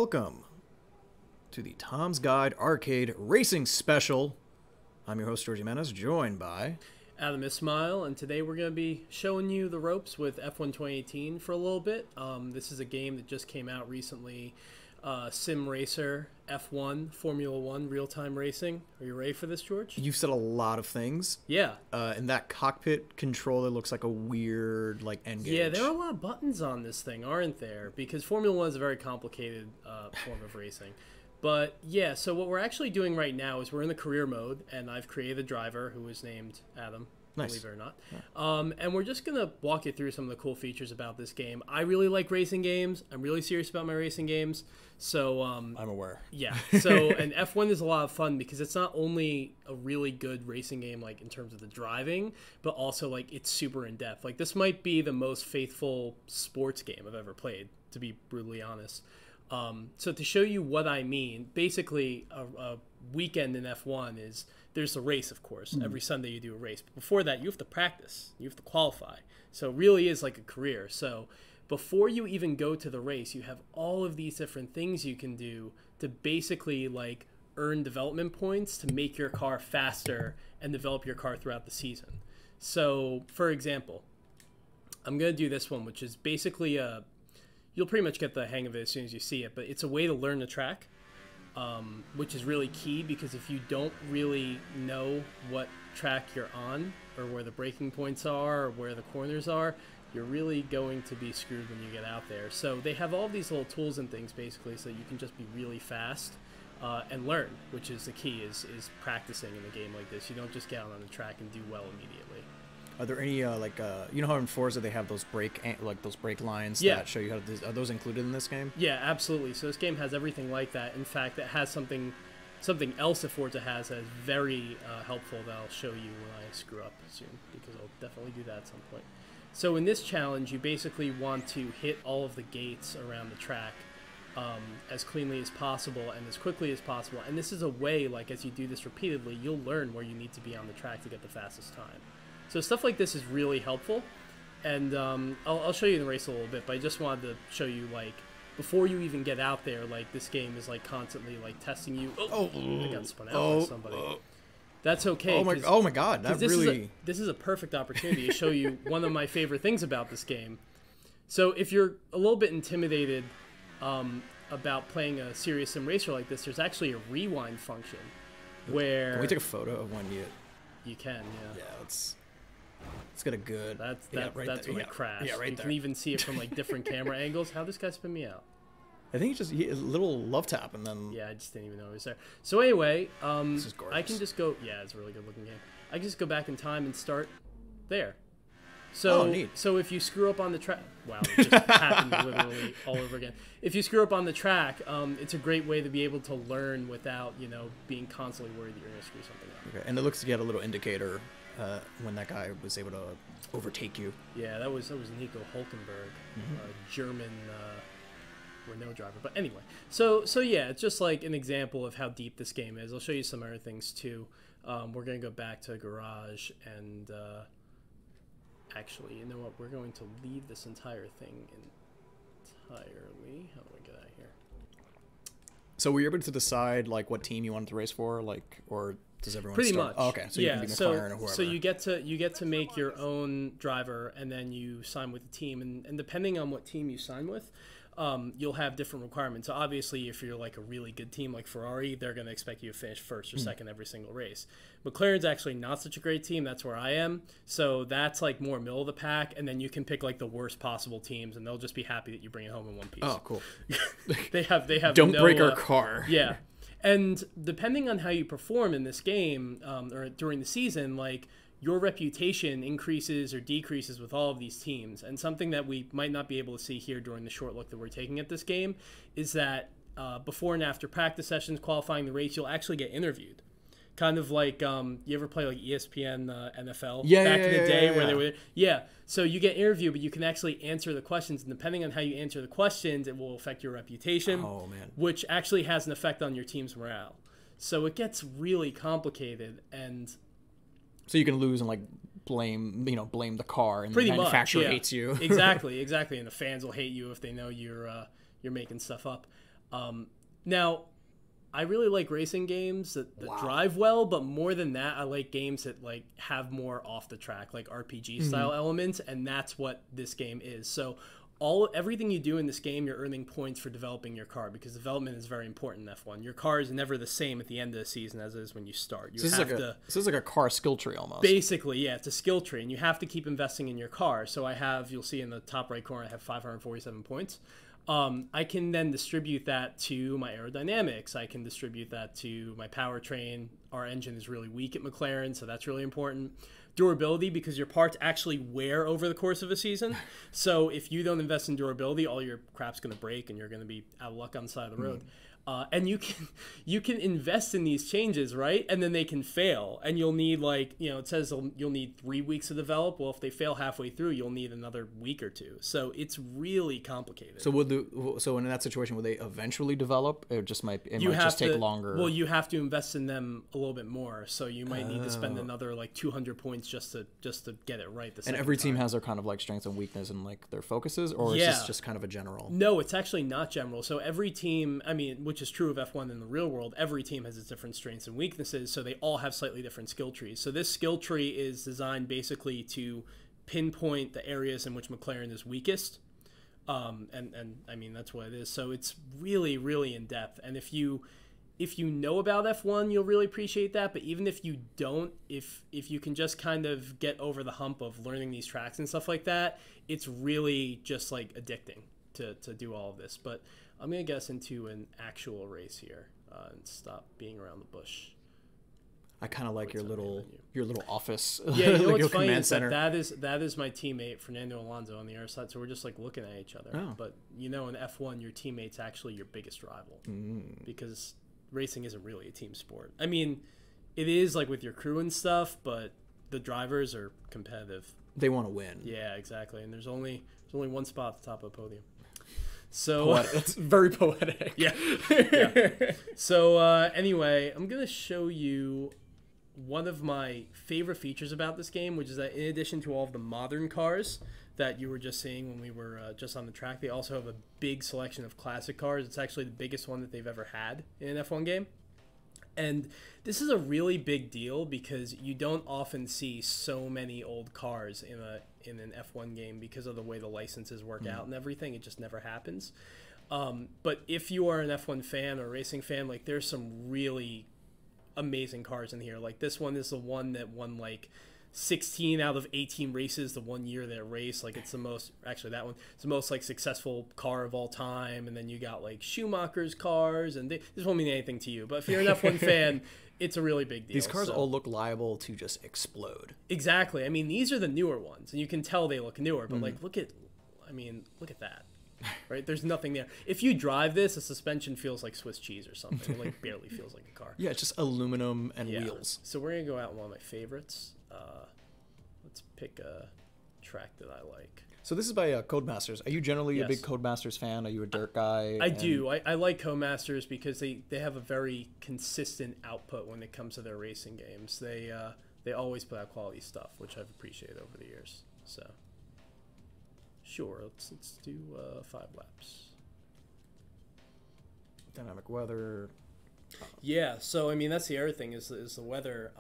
welcome to the Tom's Guide Arcade Racing Special. I'm your host, George Jimenez, joined by Adam Ismail, and today we're going to be showing you the ropes with F1 2018 for a little bit. This is a game that just came out recently, Sim Racer F1 Formula 1 real-time racing. Are you ready for this, George? You've said a lot of things. Yeah. And that cockpit controller looks like a weird, N-gauge. Yeah, there are a lot of buttons on this thing, aren't there? Because Formula 1 is a very complicated form of racing. But yeah, so what we're actually doing right now is we're in the career mode, and I've created a driver who is named Adam, nice. Believe it or not. Yeah. And we're just going to walk you through some of the cool features about this game. I really like racing games. I'm really serious about my racing games. So I'm aware. Yeah. So and F1 is a lot of fun because it's not only a really good racing game, like in terms of the driving, but also like it's super in depth. Like this might be the most faithful sports game I've ever played, to be brutally honest. So to show you what I mean, basically a weekend in F1 is there's a race, of course. Every Sunday you do a race. But before that, you have to practice. You have to qualify. So it really is like a career. So before you even go to the race, you have all of these different things you can do to basically like earn development points to make your car faster and develop your car throughout the season. So for example, I'm going to do this one, which is basically you'll pretty much get the hang of it as soon as you see it, but it's a way to learn the track, which is really key because if you don't really know what track you're on or where the braking points are or where the corners are, you're really going to be screwed when you get out there. So they have all these little tools and things basically so that you can just be really fast and learn, which is the key, is practicing in a game like this. You don't just get out on the track and do well immediately. Are there any you know how in Forza they have those brake lines that show you how to? Are those included in this game? Yeah, absolutely. So this game has everything like that. In fact, it has something else that Forza has that is very helpful that I'll show you when I screw up soon, because I'll definitely do that at some point. So in this challenge, you basically want to hit all of the gates around the track as cleanly as possible and as quickly as possible. And this is a way, like as you do this repeatedly, you'll learn where you need to be on the track to get the fastest time. So stuff like this is really helpful, and I'll show you in the race a little bit, but I just wanted to show you, like, before you even get out there, like, this game is, like, constantly, like, testing you. Oh, I got spun out by somebody. That's okay. Oh my God, that really... This is a perfect opportunity to show you one of my favorite things about this game. So if you're a little bit intimidated about playing a serious sim racer like this, there's actually a rewind function where... Can we take a photo of when You can, yeah. Yeah, let's get a good... That's right when there. it crashed. Yeah, right you there. can even see it from like different camera angles. How'd this guy spin me out? I think a little love tap and then... Yeah, I just didn't even know it was there. So anyway, this is gorgeous. I can just go... Yeah, it's a really good looking game. I can just go back in time and start there. So, neat. So if you screw up on the track... Wow, it just happened literally all over again. If you screw up on the track, it's a great way to be able to learn without, being constantly worried that you're going to screw something up. Okay, and it looks like you had a little indicator when that guy was able to overtake you. Yeah, that was Nico Hulkenberg, a German Renault driver. But anyway, so yeah, it's just like an example of how deep this game is. I'll show you some other things too. We're going to go back to Garage and... Actually, you know what? We're going to leave this entire thing entirely. How do I get out of here? So were you able to decide like what team you wanted to race for, or does everyone pretty start? much? Oh, okay, so you can be McLaren or whoever. So you get to make your own driver, and then you sign with the team, and depending on what team you sign with, you'll have different requirements. So obviously, if you're like a really good team like Ferrari, they're going to expect you to finish first or second every single race. McLaren's actually not such a great team. That's where I am. So that's like more middle of the pack, and then you can pick like the worst possible teams, and they'll just be happy that you bring it home in one piece. Oh, cool. they have Don't break our car. Yeah. And depending on how you perform in this game or during the season, like your reputation increases or decreases with all of these teams. And something that we might not be able to see here during the short look that we're taking at this game is that before and after practice sessions, qualifying the race, you'll actually get interviewed. Kind of like, you ever play like ESPN NFL back in the day where they were, so you get interviewed, but you can actually answer the questions, and depending on how you answer the questions, it will affect your reputation, which actually has an effect on your team's morale. So it gets really complicated, and so you can lose and like blame the car, and the manufacturer hates you. exactly, and the fans will hate you if they know you're making stuff up. Now, I really like racing games that drive well, but more than that, I like games that like have more off the track, like RPG style elements, and that's what this game is. So everything you do in this game, you're earning points for developing your car, because development is very important in F1. Your car is never the same at the end of the season as it is when you start. This is like a car skill tree almost. Basically, yeah, it's a skill tree, and you have to keep investing in your car. So you'll see in the top right corner, I have 547 points. I can then distribute that to my aerodynamics. I can distribute that to my powertrain. Our engine is really weak at McLaren, so that's really important. Durability, because your parts actually wear over the course of a season. So if you don't invest in durability, all your crap's going to break and you're going to be out of luck on the side of the road. And you can invest in these changes, right? And then they can fail, and you'll need it says you'll need 3 weeks to develop. Well, if they fail halfway through, you'll need another week or two. So it's really complicated. So in that situation, would they eventually develop? It might just take longer. Well, you have to invest in them a little bit more. So you might need to spend another 200 points just to get it right. And every team has their kind of strengths and weakness and their focuses, or is this just kind of a general? No, it's actually not general. So every team, which is true of F1 in the real world, every team has its different strengths and weaknesses, so they all have slightly different skill trees. So this skill tree is designed basically to pinpoint the areas in which McLaren is weakest. That's what it is. So it's really, really in depth. And if you know about F1, you'll really appreciate that. But even if you don't, if you can just kind of get over the hump of learning these tracks and stuff like that, it's really just addicting to do all of this. But I'm going to get us into an actual race here and stop being around the bush. I kind of like your little office. Yeah, you know what's funny is that is my teammate, Fernando Alonso, on the other side. So we're just looking at each other. Oh. But in F1, your teammate's actually your biggest rival because racing isn't really a team sport. It is with your crew and stuff, but the drivers are competitive. They want to win. Yeah, exactly. And there's only one spot at the top of the podium. So it's very poetic. Yeah. So anyway, I'm gonna show you one of my favorite features about this game, which is that in addition to all of the modern cars that you were just seeing when we were just on the track, they also have a big selection of classic cars. It's actually the biggest one that they've ever had in an F1 game. And this is a really big deal because you don't often see so many old cars in an F1 game because of the way the licenses work out and everything. It just never happens. But if you are an F1 fan or a racing fan, there's some really amazing cars in here. This one is the one that won 16 out of 18 races the one year that it raced. It's the most, actually that one, it's the most successful car of all time. And then you got Schumacher's cars, and this won't mean anything to you, but if you're an F1 fan, it's a really big deal. These cars all look liable to just explode. Exactly. These are the newer ones, and you can tell they look newer, but look at that. Right? There's nothing there. If you drive this, the suspension feels like Swiss cheese or something. It barely feels like a car. Yeah, it's just aluminum and wheels. So we're going to go out in one of my favorites. Let's pick a track that I like. So this is by Codemasters. Are you generally a big Codemasters fan? Are you a dirt guy? I do. I like Codemasters because they have a very consistent output when it comes to their racing games. They always put out quality stuff, which I've appreciated over the years. So sure, let's do 5 laps. Dynamic weather. Yeah, so that's the other thing is the weather.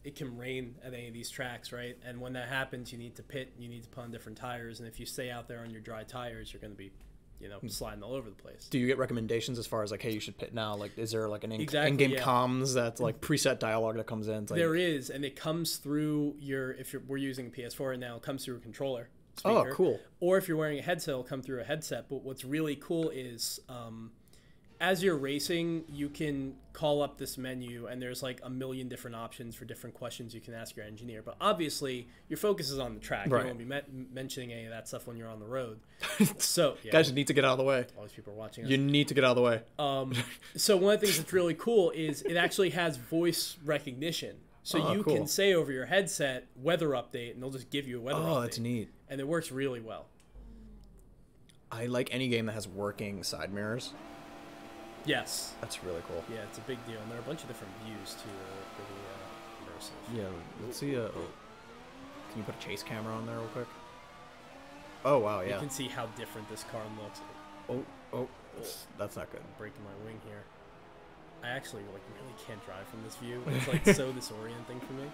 It can rain at any of these tracks, right? And when that happens, you need to pit. You need to put on different tires, and if you stay out there on your dry tires, you're going to be, sliding all over the place. Do you get recommendations as far as hey, you should pit now? Is there an in-game comms that's preset dialogue that comes in? There is, and it comes through we're using a PS4 right now. It comes through a controller. Speaker. Oh, cool. Or if you're wearing a headset, it'll come through a headset. But what's really cool is as you're racing, you can call up this menu, and there's a million different options for different questions you can ask your engineer. But obviously, your focus is on the track. Right. You won't be mentioning any of that stuff when you're on the road. So, guys, you need to get out of the way. All these people are watching us. You need to get out of the way. So one of the things that's really cool is it actually has voice recognition. So you can say over your headset, weather update, and they'll just give you a weather update. Oh, that's neat. And it works really well. I like any game that has working side mirrors. Yes. That's really cool. Yeah, it's a big deal. And there are a bunch of different views, too, pretty immersive. Yeah, let's see. Can you put a chase camera on there real quick? Oh, wow, yeah. You can see how different this car looks. oh. That's not good. I'm breaking my wing here. I actually like really can't drive from this view. It's like so disorienting for me.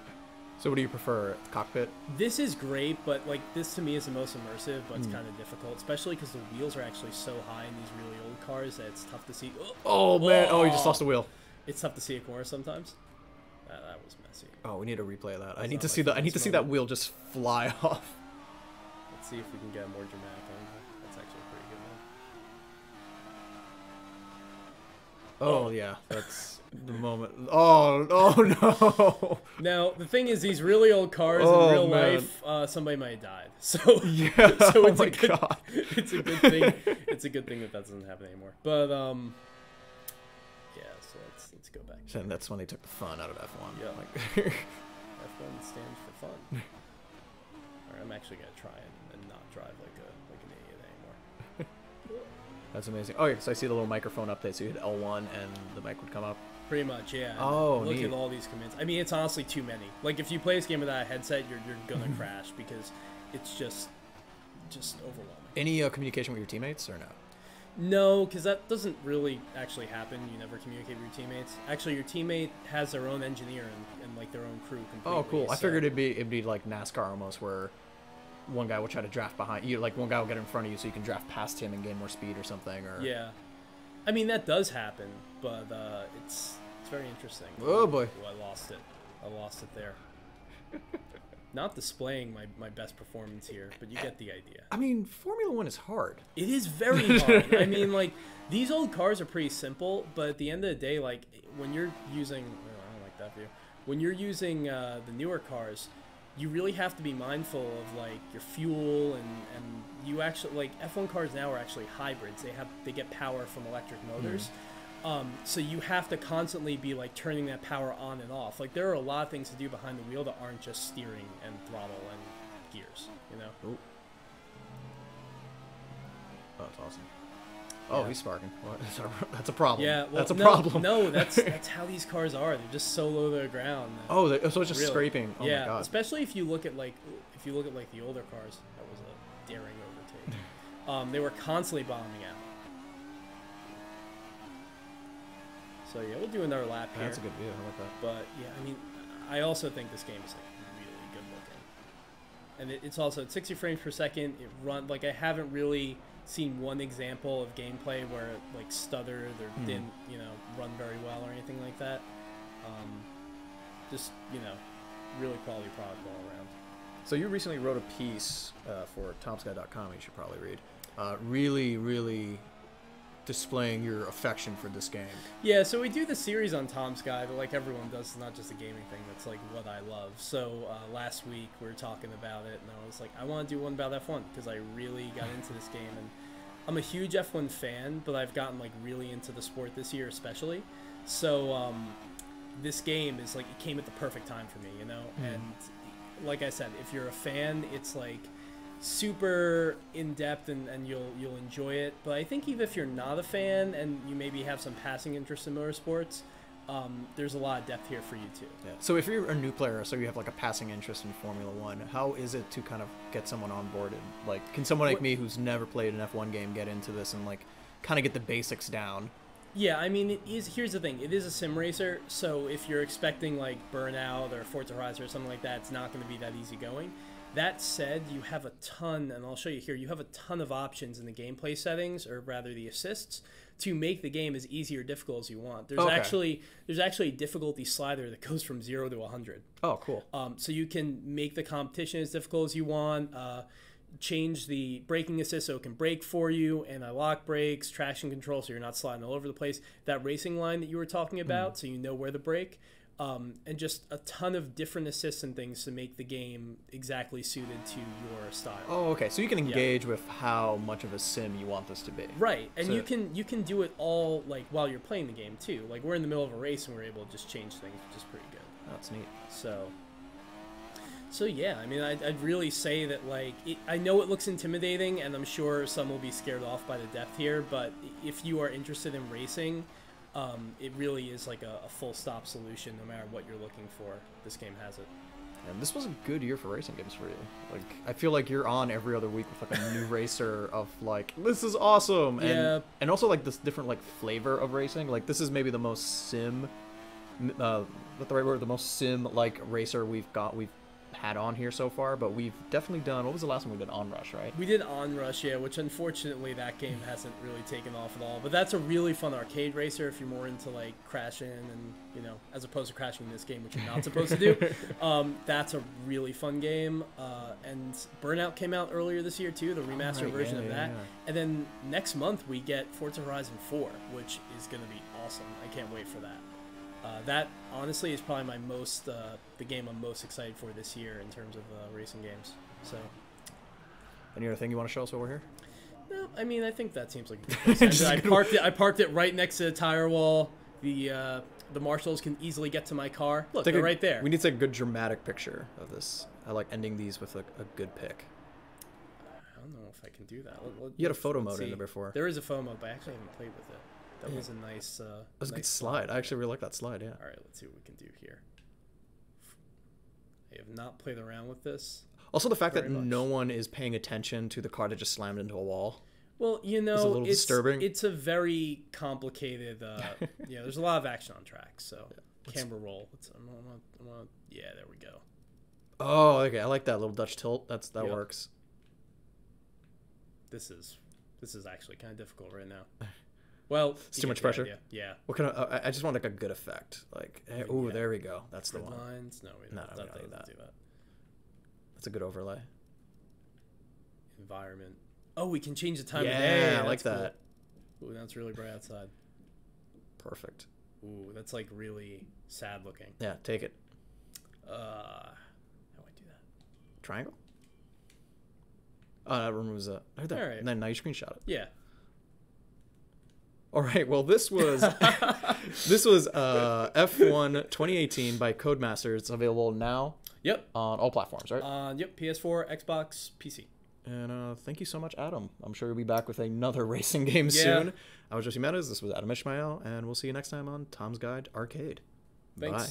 So what do you prefer, cockpit? This is great, but like this to me is the most immersive, but it's kind of difficult, especially because the wheels are actually so high in these really old cars that it's tough to see. Oh man! Oh, you just lost the wheel. It's tough to see a corner sometimes. That was messy. Oh, we need a replay of that. That's I need not to my see that. I need to finest see that moment. wheel just fly off. Let's see if we can get a more dramatic angle. That's actually a pretty good one. Oh yeah, that's the moment. Oh no! Now the thing is, these really old cars Oh, in real man. life, somebody might have died. So Yeah. so Oh it's my a good, god. it's a good thing. It's a good thing that doesn't happen anymore. But yeah. So let's go back. And that's when they took the fun out of F1. Yeah. Like, F1 stands for fun. Alright, I'm actually gonna try and not drive like an idiot anymore. that's amazing. Oh yeah, so I see the little microphone update. So you hit L1 and the mic would come up. Pretty much, yeah. Oh, Look neat. at all these commands. I mean, it's honestly too many. Like, if you play this game without a headset, you're gonna crash because it's just overwhelming. Any communication with your teammates or no? No, because that doesn't really actually happen. You never communicate with your teammates. Actually, your teammate has their own engineer and like their own crew completely. Oh, cool. I so- figured it'd be like NASCAR almost, where one guy will try to draft behind you, like one guy will get in front of you, so you can draft past him and gain more speed or something. Or Yeah, I mean that does happen, but it's very interesting. Oh boy. Ooh, I lost it. I lost it there. Not displaying my best performance here, but you get the idea. I mean, Formula One is hard. It is very hard. I mean, like, these old cars are pretty simple, but at the end of the day, like, when you're using... Oh, I don't like that view. When you're using the newer cars, you really have to be mindful of, like, your fuel, and you actually... Like, F1 cars now are actually hybrids. They get power from electric motors. So you have to constantly be, like, turning that power on and off. Like, there are a lot of things to do behind the wheel that aren't just steering and throttle and gears, you know? Ooh. Oh, that's awesome. Oh, Yeah. he's sparking. What? That's a problem. Yeah, well, that's a no, problem. No, that's how these cars are. They're just so low to the ground. Oh, so it's just Really. scraping. Oh yeah, my god. especially if you look at like the older cars. That was a daring overtake. They were constantly bombing out. So yeah, we'll do another lap here. That's a good view. I like that. But yeah, I mean, I also think this game is like really good looking, and it's also at 60 frames per second. It run like I haven't really seen one example of gameplay where it like stuttered or didn't run very well or anything like that. Just really quality product all around. So you recently wrote a piece for TomSky.com. You should probably read. Really displaying your affection for this game. Yeah, so we do the series on Tom's Guide, but like everyone does, it's not just a gaming thing. That's like what I love. So last week we were talking about it, and I was like, I want to do one about F1 because I really got into this game, and I'm a huge F1 fan, but I've gotten like really into the sport this year, especially. So this game is like it came at the perfect time for me, And like I said, if you're a fan, it's like super in depth and you'll enjoy it. But I think even if you're not a fan and you maybe have some passing interest in motorsports, there's a lot of depth here for you too. Yeah. So if you're a new player, so you have like a passing interest in Formula One, how is it to kind of get someone onboarded? Like, can someone like me who's never played an F1 game get into this and like kind of get the basics down? Yeah, I mean, here's the thing. It is a sim racer, so if you're expecting like Burnout or Forza Horizon or something like that, it's not going to be that easy going. That said, you have a ton, and I'll show you here, you have a ton of options in the gameplay settings, or rather the assists, to make the game as easy or difficult as you want. There's actually a difficulty slider that goes from 0 to 100. Oh, cool. So you can make the competition as difficult as you want, change the braking assist so it can brake for you, anti-lock brakes, traction control so you're not sliding all over the place, that racing line that you were talking about so you know where to brake, and just a ton of different assists and things to make the game exactly suited to your style. Oh, okay. So you can engage with how much of a sim you want this to be. Right, and So- you can do it all like while you're playing the game too. Like we're in the middle of a race and we're able to just change things, which is pretty good. That's neat. So yeah, I mean, I'd really say that like I know it looks intimidating, and I'm sure some will be scared off by the depth here. But if you are interested in racing, it really is like a full stop solution. No matter what you're looking for, this game has it. And this was a good year for racing games for you. Like, I feel like you're on every other week with like a new racer of like, this is awesome. Yeah. And also like this different like flavor of racing. Like this is maybe the most sim, what the right word? The most sim like racer we've had on here so far. But we've definitely done. What was the last one we did? Onrush, right? We did Onrush, yeah, which unfortunately that game hasn't really taken off at all. But that's a really fun arcade racer if you're more into like crashing and, you know, as opposed to crashing in this game, which you're not supposed to do. That's a really fun game. And Burnout came out earlier this year too, the remastered version of that. And then next month we get Forza Horizon 4, which is going to be awesome. I can't wait for that. That honestly is probably my the game I'm most excited for this year in terms of racing games. So, any other thing you want to show us while we're here? No, I mean I think that seems like a good place. I parked it right next to the tire wall. The marshals can easily get to my car. Look, they're right there. We need to take a good dramatic picture of this. I like ending these with a good pic. I don't know if I can do that. You had a photo mode in there before. There is a photo mode, but I actually haven't played with it. That was a nice. That was a good slide. I actually really like that slide. Yeah. All right, let's see what we can do here. I have not played around with this. Also, the fact that no one is paying attention to the car that just slammed into a wall. Well, you know, it's a little disturbing. It's a very complicated. Yeah, there's a lot of action on track. So camera roll. Yeah, there we go. Oh, okay. I like that little Dutch tilt. That works. This is actually kind of difficult right now. Well, it's too much pressure. Yeah. What kind of? I just want like a good effect. Like, hey, oh, there we go. That's the one. Lines? No, we don't do that. That's a good overlay. Environment. Oh, we can change the time of day. Yeah, I like that. Cool. Ooh, that's really bright outside. Perfect. Ooh, that's like really sad looking. Yeah, take it. How do I do that? Triangle. Oh, that removes it. Right there. All right. And then now you screenshot it. Yeah. All right. Well, this was F1 2018 by Codemasters. It's available now. Yep. On all platforms, right? Yep. PS4, Xbox, PC. And thank you so much, Adam. I'm sure you'll be back with another racing game soon. I was Jesse Meadows. This was Adam Ishmael, and we'll see you next time on Tom's Guide Arcade. Thanks. Bye.